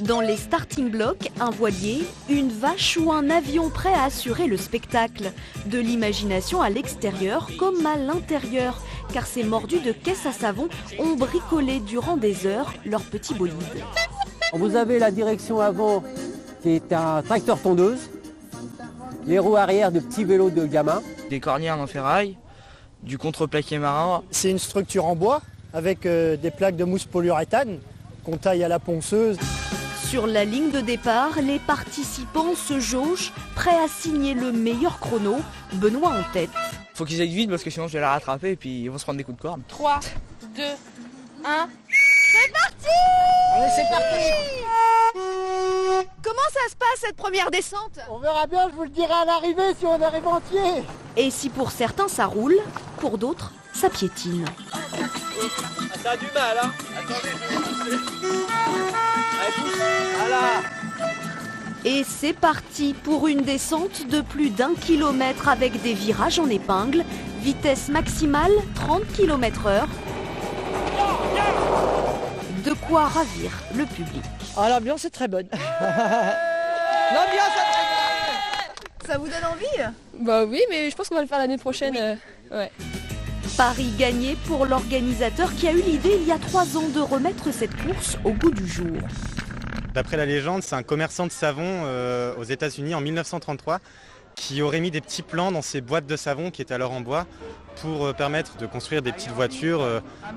Dans les starting blocks, un voilier, une vache ou un avion prêt à assurer le spectacle. De l'imagination à l'extérieur comme à l'intérieur, car ces mordus de caisse à savon ont bricolé durant des heures leur petit bolide. Vous avez la direction avant qui est un tracteur tondeuse, les roues arrière de petits vélos de gamin. Des cornières en ferraille, du contreplaqué marin. C'est une structure en bois avec des plaques de mousse polyuréthane qu'on taille à la ponceuse. Sur la ligne de départ, les participants se jaugent, prêts à signer le meilleur chrono, Benoît en tête. Faut qu'ils aillent vite parce que sinon je vais la rattraper et puis ils vont se prendre des coups de corne. 3, 2, 1... C'est parti! Allez, c'est parti! Comment ça se passe cette première descente? On verra bien, je vous le dirai à l'arrivée si on arrive entier. Et si pour certains ça roule, pour d'autres ça piétine. Ça a du mal, hein. Attendez, je vais pousser. Allez, pousse. Voilà. Et c'est parti pour une descente de plus d'1 kilomètre avec des virages en épingle, vitesse maximale 30 km/h. De quoi ravir le public. Ah, l'ambiance est très bonne. L'ambiance est très bonne. Ça vous donne envie? Bah oui, mais je pense qu'on va le faire l'année prochaine. Ouais. Pari gagné pour l'organisateur qui a eu l'idée il y a 3 ans de remettre cette course au goût du jour. D'après la légende, c'est un commerçant de savon aux États-Unis en 1933 qui aurait mis des petits plans dans ses boîtes de savon qui étaient alors en bois pour permettre de construire des petites voitures.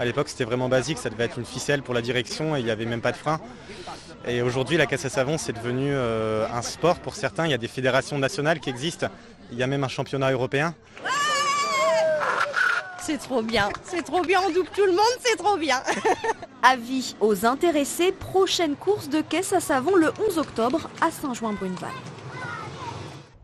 À l'époque, c'était vraiment basique, ça devait être une ficelle pour la direction et il n'y avait même pas de frein. Et aujourd'hui, la caisse à savon, c'est devenu un sport pour certains. Il y a des fédérations nationales qui existent. Il y a même un championnat européen. C'est trop bien, on double tout le monde, c'est trop bien. Avis aux intéressés, prochaine course de caisse à savon le 11 octobre à Saint-Jouin-Bruneval.